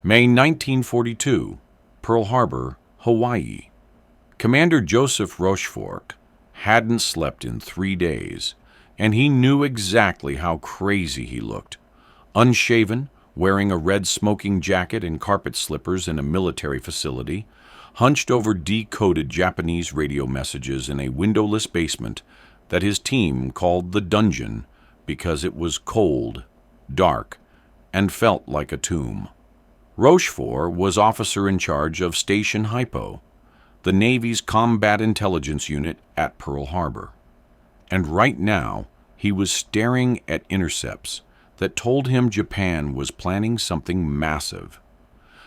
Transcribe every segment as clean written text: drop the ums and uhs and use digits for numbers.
May 1942, Pearl Harbor, Hawaii. Commander Joseph Rochefort hadn't slept in 3 days, and he knew exactly how crazy he looked. Unshaven, wearing a red smoking jacket and carpet slippers in a military facility, hunched over decoded Japanese radio messages in a windowless basement that his team called the dungeon because it was cold, dark, and felt like a tomb. Rochefort was officer in charge of Station Hypo, the Navy's combat intelligence unit at Pearl Harbor. And right now, he was staring at intercepts that told him Japan was planning something massive,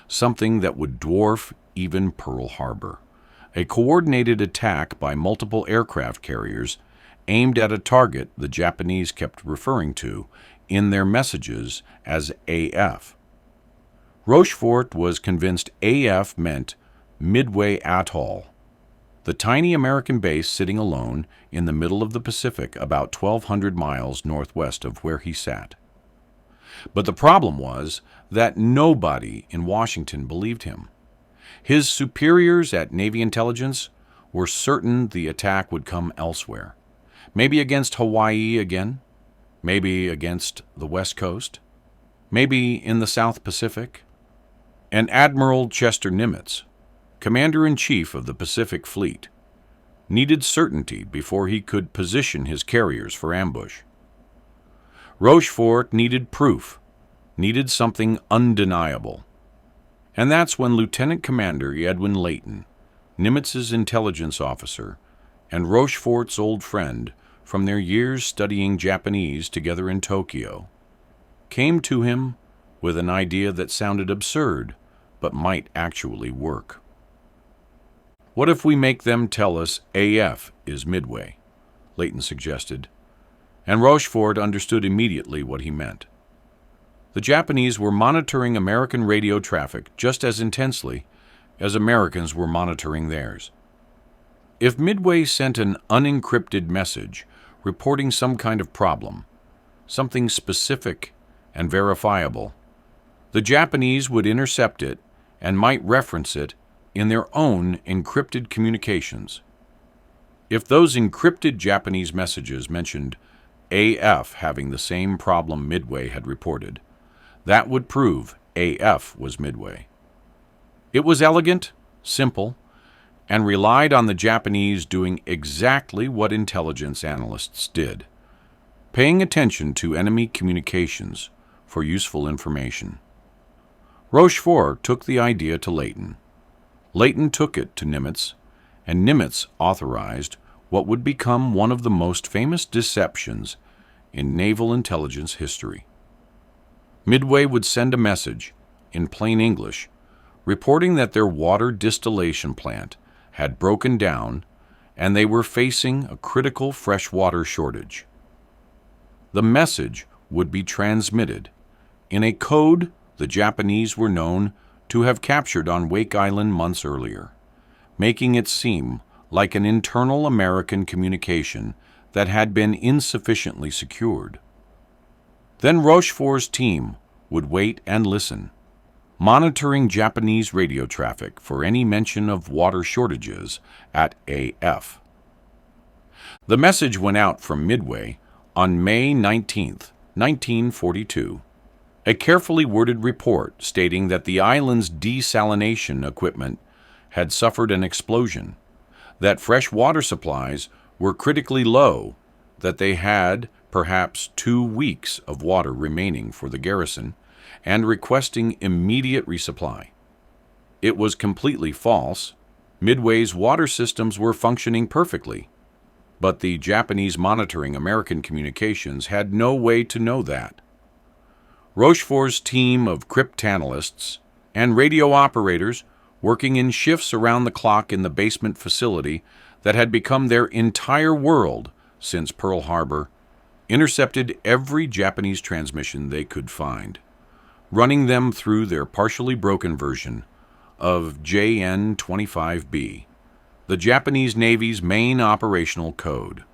something that would dwarf even Pearl Harbor, a coordinated attack by multiple aircraft carriers aimed at a target the Japanese kept referring to in their messages as AF. Rochefort was convinced AF meant Midway Atoll, the tiny American base sitting alone in the middle of the Pacific about 1,200 miles northwest of where he sat. But the problem was that nobody in Washington believed him. His superiors at Navy intelligence were certain the attack would come elsewhere, maybe against Hawaii again, maybe against the West Coast, maybe in the South Pacific. And Admiral Nimitz, Commander-in-Chief of the Pacific Fleet, needed certainty before he could position his carriers for ambush. Rochefort needed proof, needed something undeniable. And that's when Lieutenant Commander Edwin Layton, Nimitz's intelligence officer, and Rochefort's old friend from their years studying Japanese together in Tokyo, came to him with an idea that sounded absurd, but might actually work. What if we make them tell us AF is Midway? Layton suggested, and Rochefort understood immediately what he meant. The Japanese were monitoring American radio traffic just as intensely as Americans were monitoring theirs. If Midway sent an unencrypted message reporting some kind of problem, something specific and verifiable, the Japanese would intercept it and might reference it in their own encrypted communications. If those encrypted Japanese messages mentioned AF having the same problem Midway had reported, that would prove AF was Midway. It was elegant, simple, and relied on the Japanese doing exactly what intelligence analysts did, paying attention to enemy communications for useful information. Rochefort took the idea to Layton. Layton took it to Nimitz, and Nimitz authorized what would become one of the most famous deceptions in naval intelligence history. Midway would send a message, in plain English, reporting that their water distillation plant had broken down and they were facing a critical freshwater shortage. The message would be transmitted in a code the Japanese were known to have captured on Wake Island months earlier, making it seem like an internal American communication that had been insufficiently secured. Then Rochefort's team would wait and listen, monitoring Japanese radio traffic for any mention of water shortages at AF. The message went out from Midway on May 19, 1942. A carefully worded report stating that the island's desalination equipment had suffered an explosion, that fresh water supplies were critically low, that they had perhaps 2 weeks of water remaining for the garrison, and requesting immediate resupply. It was completely false. Midway's water systems were functioning perfectly, but the Japanese monitoring American communications had no way to know that. Rochefort's team of cryptanalysts and radio operators working in shifts around the clock in the basement facility that had become their entire world since Pearl Harbor intercepted every Japanese transmission they could find, running them through their partially broken version of JN-25B, the Japanese Navy's main operational code.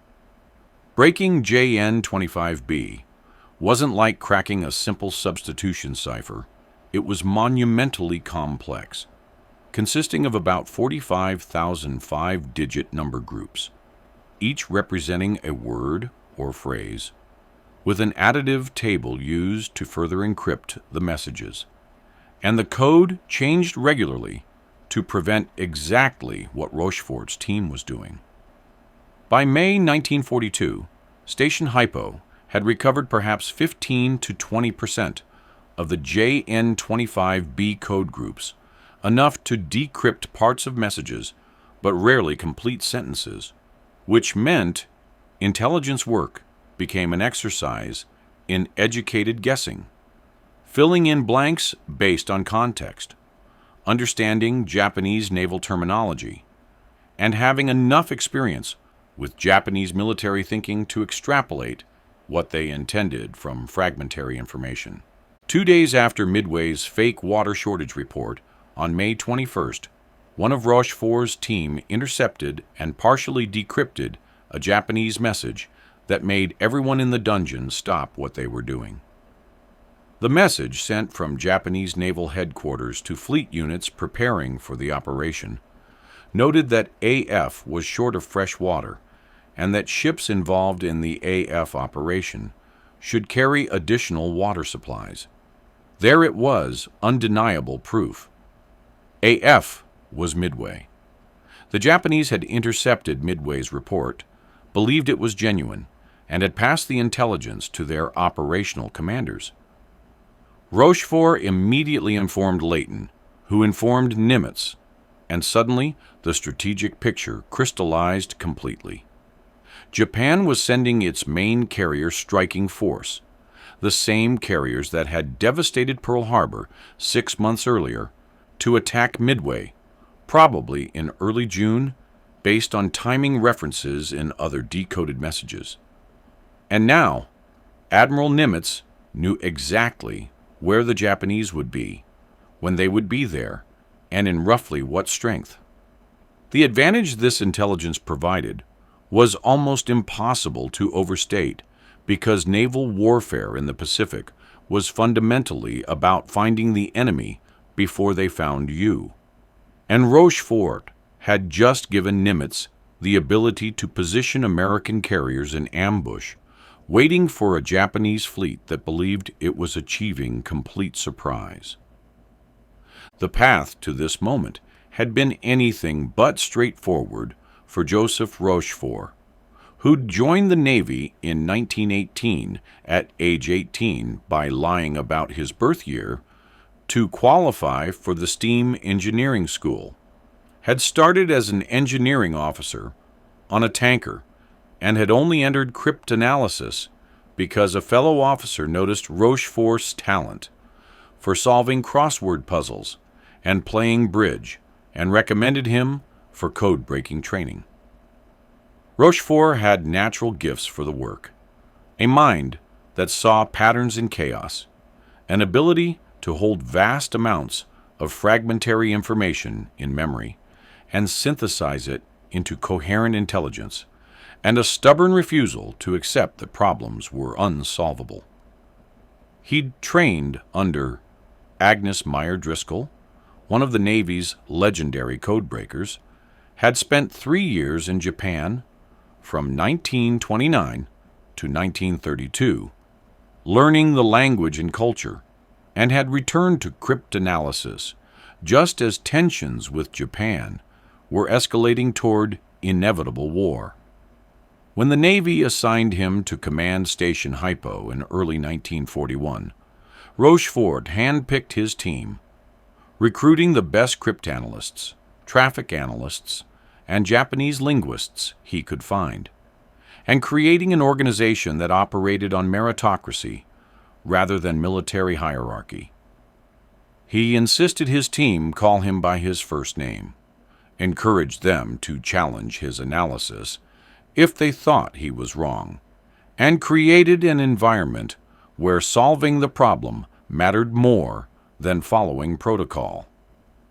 Breaking JN-25B wasn't like cracking a simple substitution cipher. it was monumentally complex, consisting of about 45,000 five-digit number groups, each representing a word or phrase, with an additive table used to further encrypt the messages. And the code changed regularly to prevent exactly what Rochefort's team was doing. By May 1942, Station Hypo had recovered perhaps 15 to 20% of the JN25B code groups, enough to decrypt parts of messages, but rarely complete sentences, which meant intelligence work became an exercise in educated guessing, filling in blanks based on context, understanding Japanese naval terminology, and having enough experience with Japanese military thinking to extrapolate what they intended from fragmentary information. 2 days after Midway's fake water shortage report, on May 21st, one of Rochefort's team intercepted and partially decrypted a Japanese message that made everyone in the dungeon stop what they were doing. The message, sent from Japanese naval headquarters to fleet units preparing for the operation, noted that AF was short of fresh water and that ships involved in the AF operation should carry additional water supplies. There it was, undeniable proof. AF was Midway. The Japanese had intercepted Midway's report, believed it was genuine, and had passed the intelligence to their operational commanders. Rochefort immediately informed Leighton, who informed Nimitz, and suddenly the strategic picture crystallized completely. Japan was sending its main carrier striking force, the same carriers that had devastated Pearl Harbor 6 months earlier, to attack Midway, probably in early June, based on timing references in other decoded messages. And now, Admiral Nimitz knew exactly where the Japanese would be, when they would be there, and in roughly what strength. The advantage this intelligence provided was almost impossible to overstate, because naval warfare in the Pacific was fundamentally about finding the enemy before they found you. And Rochefort had just given Nimitz the ability to position American carriers in ambush, waiting for a Japanese fleet that believed it was achieving complete surprise. The path to this moment had been anything but straightforward for Joseph Rochefort, who'd joined the Navy in 1918 at age 18 by lying about his birth year to qualify for the steam engineering school, had started as an engineering officer on a tanker, and had only entered cryptanalysis because a fellow officer noticed Rochefort's talent for solving crossword puzzles and playing bridge, and recommended him for code-breaking training. Rochefort had natural gifts for the work, a mind that saw patterns in chaos, an ability to hold vast amounts of fragmentary information in memory and synthesize it into coherent intelligence, and a stubborn refusal to accept that problems were unsolvable. He'd trained under Agnes Meyer Driscoll, one of the Navy's legendary codebreakers, had spent 3 years in Japan from 1929 to 1932, learning the language and culture, and had returned to cryptanalysis just as tensions with Japan were escalating toward inevitable war. When the Navy assigned him to command Station Hypo in early 1941, Rochefort handpicked his team, recruiting the best cryptanalysts, traffic analysts, and Japanese linguists he could find, and creating an organization that operated on meritocracy rather than military hierarchy. He insisted his team call him by his first name, encouraged them to challenge his analysis if they thought he was wrong, and created an environment where solving the problem mattered more than following protocol.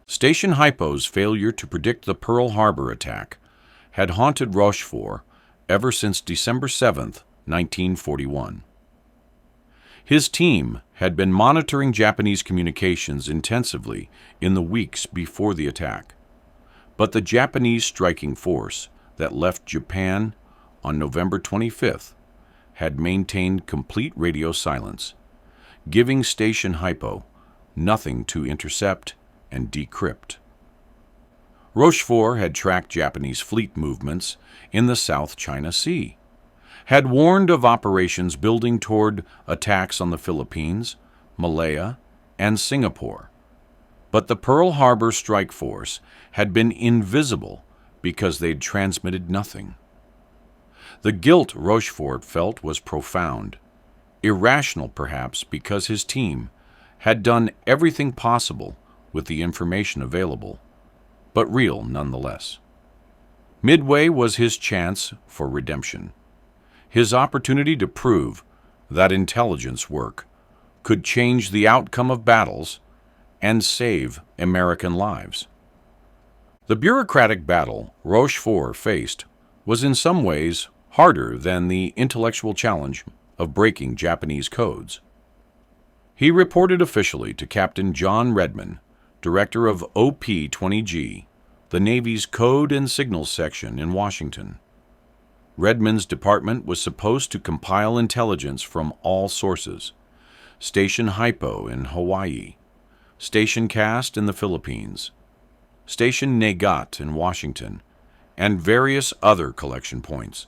Station Hypo's failure to predict the Pearl Harbor attack had haunted Rochefort ever since December 7, 1941. His team had been monitoring Japanese communications intensively in the weeks before the attack. But the Japanese striking force that left Japan on November 25th had maintained complete radio silence, giving Station Hypo nothing to intercept and decrypt. Rochefort had tracked Japanese fleet movements in the South China Sea, had warned of operations building toward attacks on the Philippines, Malaya, and Singapore. But the Pearl Harbor strike force had been invisible because they'd transmitted nothing. The guilt Rochefort felt was profound, irrational perhaps because his team had done everything possible with the information available, but real nonetheless. Midway was his chance for redemption, his opportunity to prove that intelligence work could change the outcome of battles and save American lives. The bureaucratic battle Rochefort faced was in some ways harder than the intellectual challenge of breaking Japanese codes. He reported officially to Captain John Redman, director of OP-20G, the Navy's Code and Signals Section in Washington. Redman's department was supposed to compile intelligence from all sources: Station Hypo in Hawaii, Station Cast in the Philippines, Station Negat in Washington, and various other collection points,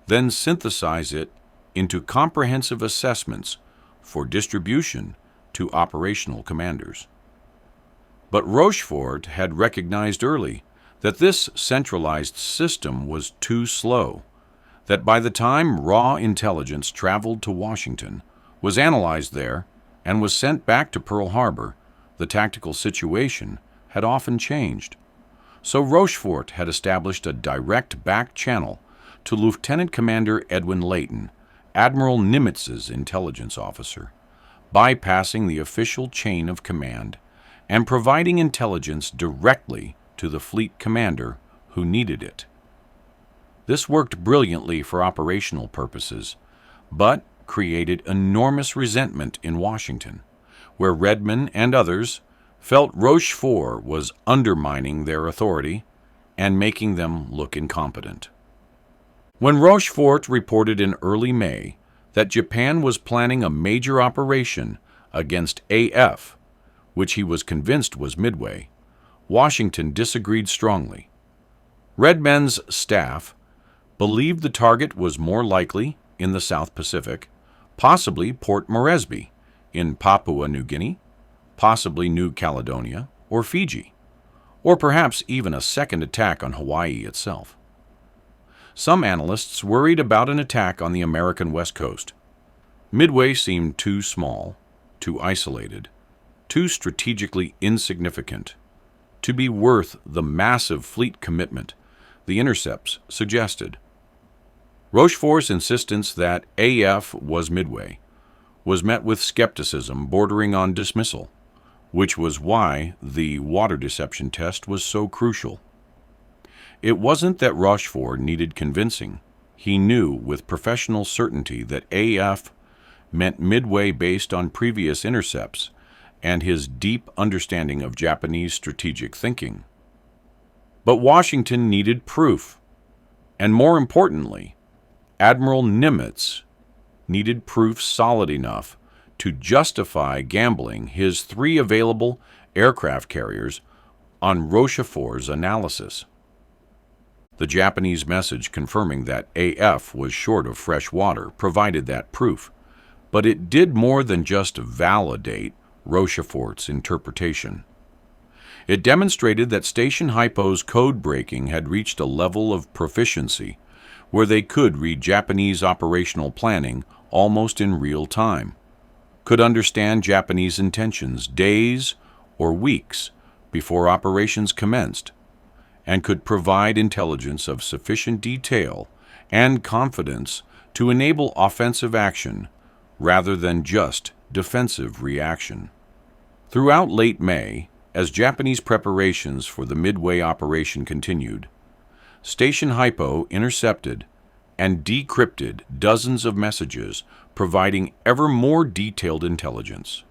then synthesize it into comprehensive assessments for distribution to operational commanders. But Rochefort had recognized early that this centralized system was too slow, that by the time raw intelligence traveled to Washington, was analyzed there, and was sent back to Pearl Harbor, the tactical situation had often changed. So Rochefort had established a direct back channel to Lieutenant Commander Edwin Layton, Admiral Nimitz's intelligence officer, bypassing the official chain of command and providing intelligence directly to the fleet commander who needed it. This worked brilliantly for operational purposes, but created enormous resentment in Washington, where Redman and others felt Rochefort was undermining their authority and making them look incompetent. When Rochefort reported in early May that Japan was planning a major operation against AF, which he was convinced was Midway, Washington disagreed strongly. Redman's staff believed the target was more likely in the South Pacific, possibly Port Moresby in Papua New Guinea, possibly New Caledonia or Fiji, or perhaps even a second attack on Hawaii itself. Some analysts worried about an attack on the American West Coast. Midway seemed too small, too isolated, too strategically insignificant to be worth the massive fleet commitment the intercepts suggested. Rochefort's insistence that AF was Midway was met with skepticism bordering on dismissal, which was why the water deception test was so crucial. It wasn't that Rochefort needed convincing. He knew with professional certainty that AF meant Midway based on previous intercepts and his deep understanding of Japanese strategic thinking. But Washington needed proof, and more importantly, Admiral Nimitz needed proof solid enough to justify gambling his 3 available aircraft carriers on Rochefort's analysis. The Japanese message confirming that AF was short of fresh water provided that proof, but it did more than just validate Rochefort's interpretation. It demonstrated that Station Hypo's code breaking had reached a level of proficiency where they could read Japanese operational planning almost in real time, could understand Japanese intentions days or weeks before operations commenced, and could provide intelligence of sufficient detail and confidence to enable offensive action rather than just defensive reaction. Throughout late May, as Japanese preparations for the Midway operation continued, Station Hypo intercepted and decrypted dozens of messages providing ever more detailed intelligence.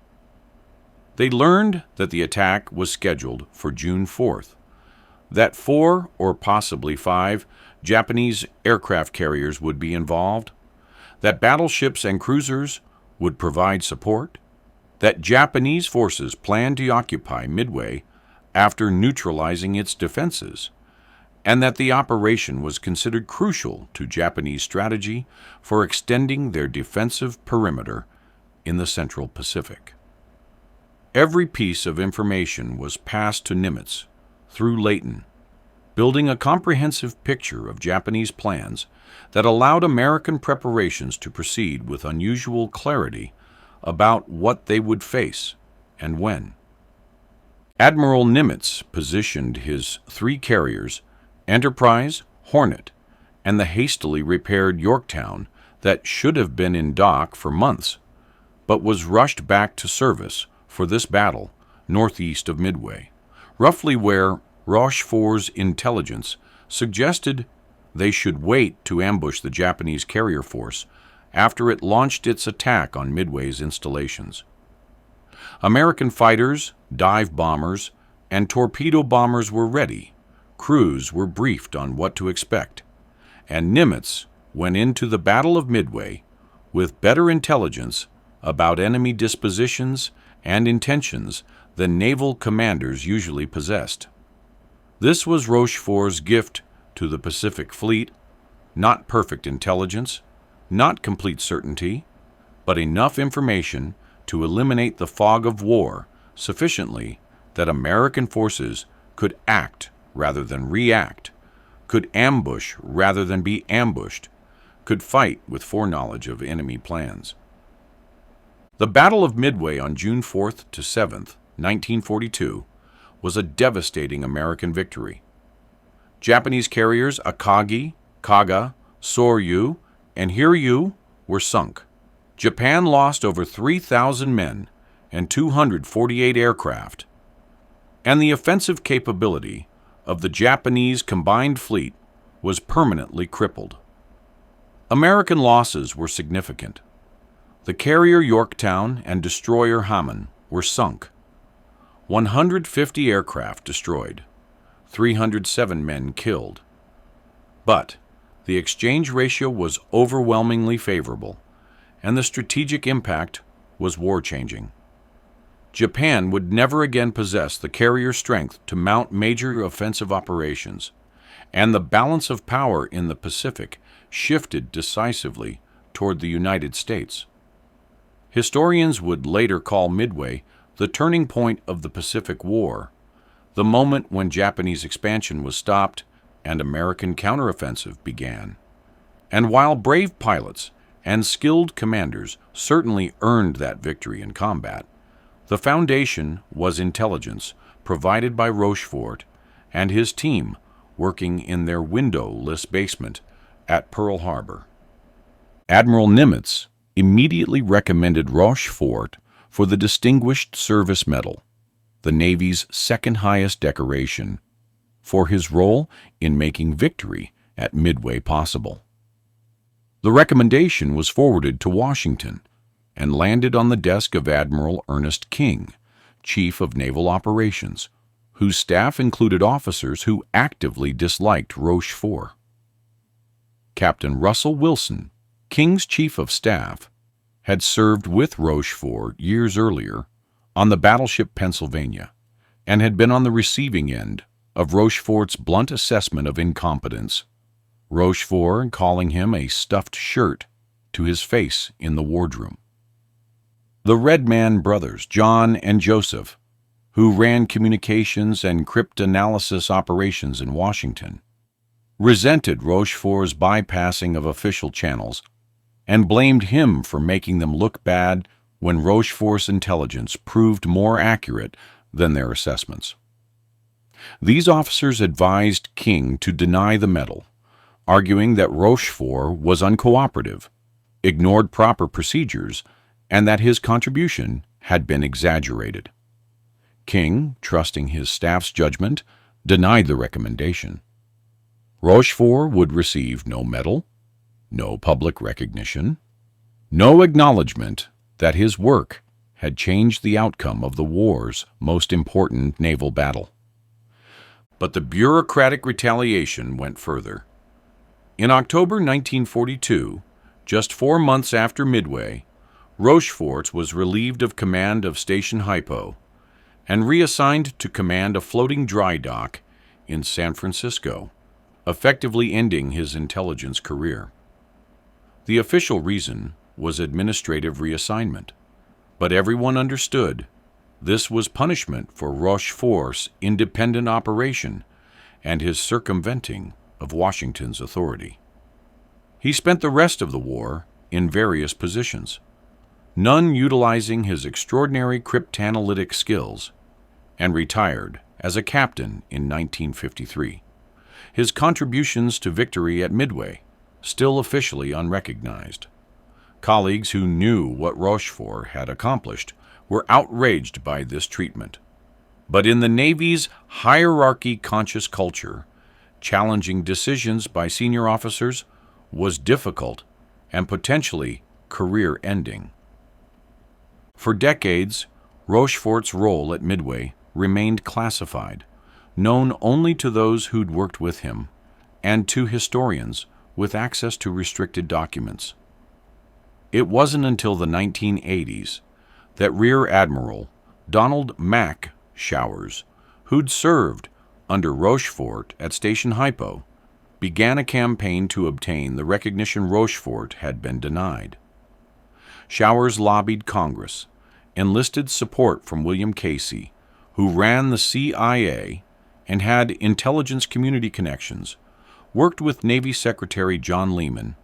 They learned that the attack was scheduled for June 4th, that 4 or possibly 5 Japanese aircraft carriers would be involved, that battleships and cruisers would provide support, that Japanese forces planned to occupy Midway after neutralizing its defenses, and that the operation was considered crucial to Japanese strategy for extending their defensive perimeter in the Central Pacific. Every piece of information was passed to Nimitz through Leighton, building a comprehensive picture of Japanese plans that allowed American preparations to proceed with unusual clarity about what they would face and when. Admiral Nimitz positioned his 3 carriers, Enterprise, Hornet, and the hastily repaired Yorktown that should have been in dock for months, but was rushed back to service for this battle northeast of Midway, roughly where Rochefort's intelligence suggested they should wait to ambush the Japanese carrier force after it launched its attack on Midway's installations. American fighters, dive bombers, and torpedo bombers were ready. Crews were briefed on what to expect, and Nimitz went into the Battle of Midway with better intelligence about enemy dispositions and intentions than naval commanders usually possessed. This was Rochefort's gift to the Pacific Fleet, not perfect intelligence, not complete certainty, but enough information to eliminate the fog of war sufficiently that American forces could act rather than react, could ambush rather than be ambushed, could fight with foreknowledge of enemy plans. The Battle of Midway on June 4th to 7th, 1942, was a devastating American victory. Japanese carriers Akagi, Kaga, Soryu, and Hiryu were sunk. Japan lost over 3,000 men and 248 aircraft, and the offensive capability of the Japanese combined fleet was permanently crippled. American losses were significant. The carrier Yorktown and destroyer Hamon were sunk. 150 aircraft destroyed, 307 men killed. But the exchange ratio was overwhelmingly favorable, and the strategic impact was war-changing. Japan would never again possess the carrier strength to mount major offensive operations, and the balance of power in the Pacific shifted decisively toward the United States. Historians would later call Midway the turning point of the Pacific War, the moment when Japanese expansion was stopped and American counteroffensive began. And while brave pilots and skilled commanders certainly earned that victory in combat, the foundation was intelligence provided by Rochefort and his team working in their windowless basement at Pearl Harbor. Admiral Nimitz immediately recommended Rochefort for the Distinguished Service Medal, the Navy's second highest decoration, for his role in making victory at Midway possible. The recommendation was forwarded to Washington and landed on the desk of Admiral Ernest King, Chief of Naval Operations, whose staff included officers who actively disliked Rochefort. Captain Russell Wilson, King's Chief of Staff, had served with Rochefort years earlier on the battleship Pennsylvania and had been on the receiving end of Rochefort's blunt assessment of incompetence, Rochefort calling him a stuffed shirt to his face in the wardroom. The Redman brothers, John and Joseph, who ran communications and cryptanalysis operations in Washington, resented Rochefort's bypassing of official channels and blamed him for making them look bad when Rochefort's intelligence proved more accurate than their assessments. These officers advised King to deny the medal, arguing that Rochefort was uncooperative, ignored proper procedures, and that his contribution had been exaggerated. King, trusting his staff's judgment, denied the recommendation. Rochefort would receive no medal, no public recognition, No acknowledgement that his work had changed the outcome of the war's most important naval battle. But the bureaucratic retaliation went further. In October 1942, just 4 months after Midway, Rochefort was relieved of command of Station Hypo and reassigned to command a floating dry dock in San Francisco, effectively ending his intelligence career. The official reason was administrative reassignment, but everyone understood this was punishment for Rochefort's independent operation and his circumventing of Washington's authority. He spent the rest of the war in various positions, none utilizing his extraordinary cryptanalytic skills, and retired as a captain in 1953. His contributions to victory at Midway still officially unrecognized. Colleagues who knew what Rochefort had accomplished were outraged by this treatment. But in the Navy's hierarchy-conscious culture, challenging decisions by senior officers was difficult and potentially career-ending. For decades, Rochefort's role at Midway remained classified, known only to those who'd worked with him and to historians with access to restricted documents. It wasn't until the 1980s that Rear Admiral Donald "Mac" Showers, who'd served under Rochefort at Station Hypo, began a campaign to obtain the recognition Rochefort had been denied. Showers lobbied Congress, enlisted support from William Casey, who ran the CIA and had intelligence community connections, worked with Navy Secretary John Lehman,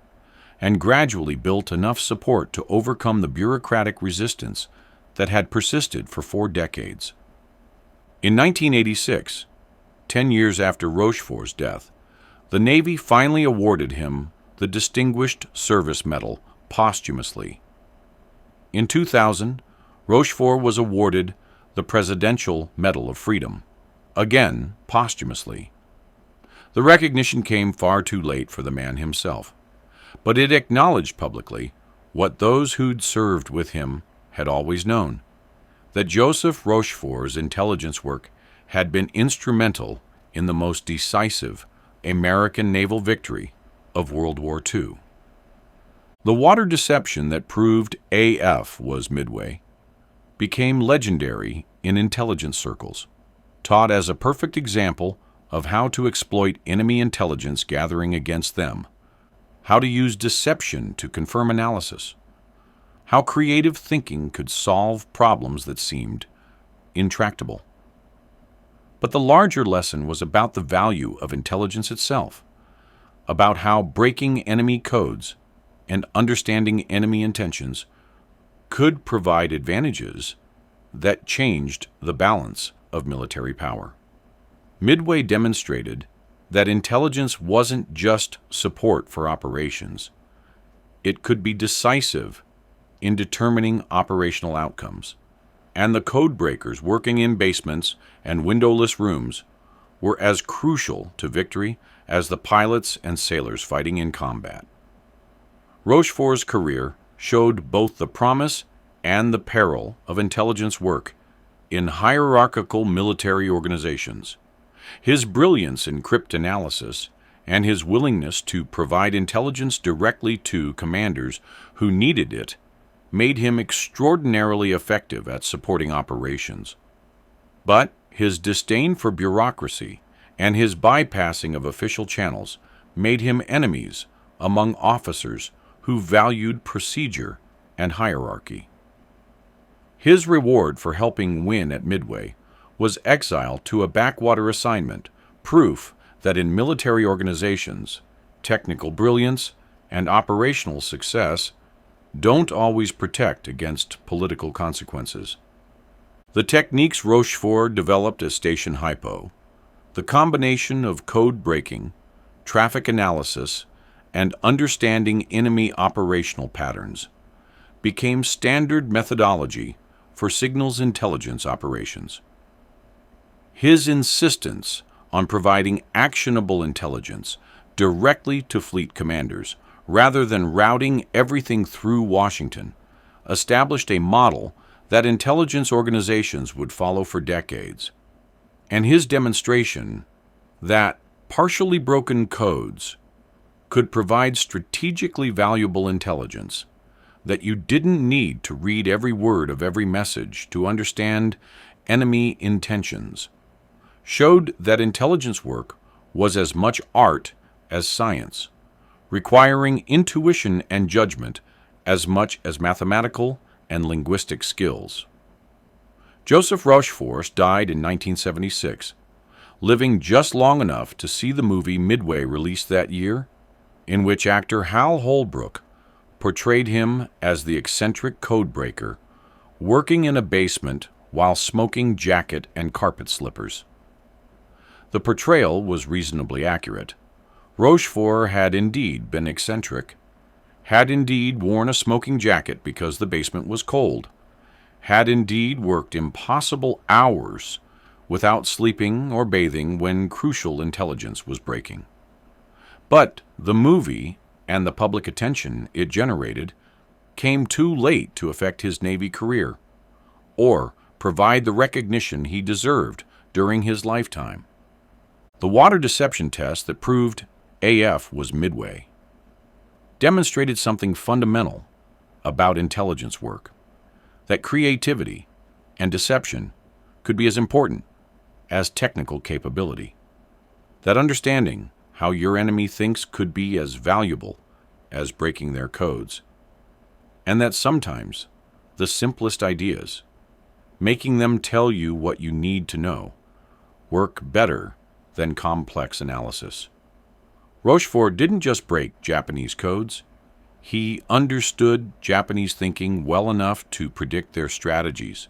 and gradually built enough support to overcome the bureaucratic resistance that had persisted for 4 decades. In 1986, 10 years after Rochefort's death, the Navy finally awarded him the Distinguished Service Medal posthumously. In 2000, Rochefort was awarded the Presidential Medal of Freedom, again posthumously. The recognition came far too late for the man himself, but it acknowledged publicly what those who'd served with him had always known, that Joseph Rochefort's intelligence work had been instrumental in the most decisive American naval victory of World War II. The water deception that proved AF was Midway became legendary in intelligence circles, taught as a perfect example of how to exploit enemy intelligence gathering against them, how to use deception to confirm analysis, how creative thinking could solve problems that seemed intractable. But the larger lesson was about the value of intelligence itself, about how breaking enemy codes and understanding enemy intentions could provide advantages that changed the balance of military power. Midway demonstrated that intelligence wasn't just support for operations. It could be decisive in determining operational outcomes, and the codebreakers working in basements and windowless rooms were as crucial to victory as the pilots and sailors fighting in combat. Rochefort's career showed both the promise and the peril of intelligence work in hierarchical military organizations. His brilliance in cryptanalysis and his willingness to provide intelligence directly to commanders who needed it made him extraordinarily effective at supporting operations. But his disdain for bureaucracy and his bypassing of official channels made him enemies among officers who valued procedure and hierarchy. His reward for helping win at Midway was exile to a backwater assignment, proof that in military organizations, technical brilliance and operational success don't always protect against political consequences. The techniques Rochefort developed at Station Hypo, the combination of code breaking, traffic analysis, and understanding enemy operational patterns, became standard methodology for signals intelligence operations. His insistence on providing actionable intelligence directly to fleet commanders rather than routing everything through Washington, established a model that intelligence organizations would follow for decades. And his demonstration that partially broken codes could provide strategically valuable intelligence, that you didn't need to read every word of every message to understand enemy intentions, showed that intelligence work was as much art as science, requiring intuition and judgment as much as mathematical and linguistic skills. Joseph Rochefort died in 1976, living just long enough to see the movie Midway released that year, in which actor Hal Holbrook portrayed him as the eccentric codebreaker, working in a basement while smoking jacket and carpet slippers. The portrayal was reasonably accurate. Rochefort had indeed been eccentric, had indeed worn a smoking jacket because the basement was cold, had indeed worked impossible hours without sleeping or bathing when crucial intelligence was breaking. But the movie and the public attention it generated came too late to affect his Navy career or provide the recognition he deserved during his lifetime. The water deception test that proved AF was Midway demonstrated something fundamental about intelligence work, that creativity and deception could be as important as technical capability, that understanding how your enemy thinks could be as valuable as breaking their codes, and that sometimes the simplest ideas, making them tell you what you need to know, work better than complex analysis. Rochefort didn't just break Japanese codes, he understood Japanese thinking well enough to predict their strategies,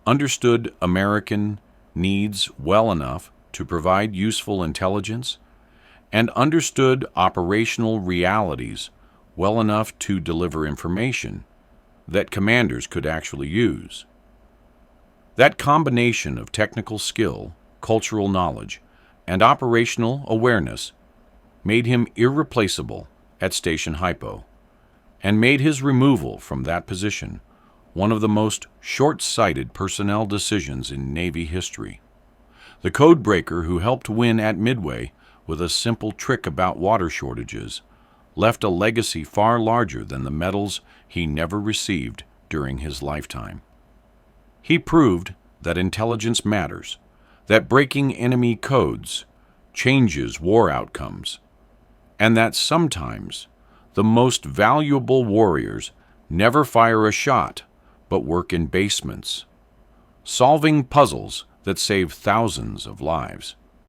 understood American needs well enough to provide useful intelligence, and understood operational realities well enough to deliver information that commanders could actually use. That combination of technical skill, cultural knowledge, and operational awareness made him irreplaceable at Station Hypo, and made his removal from that position one of the most short-sighted personnel decisions in Navy history. The codebreaker who helped win at Midway with a simple trick about water shortages left a legacy far larger than the medals he never received during his lifetime. He proved that intelligence matters, that breaking enemy codes changes war outcomes, and that sometimes the most valuable warriors never fire a shot but work in basements, solving puzzles that save thousands of lives.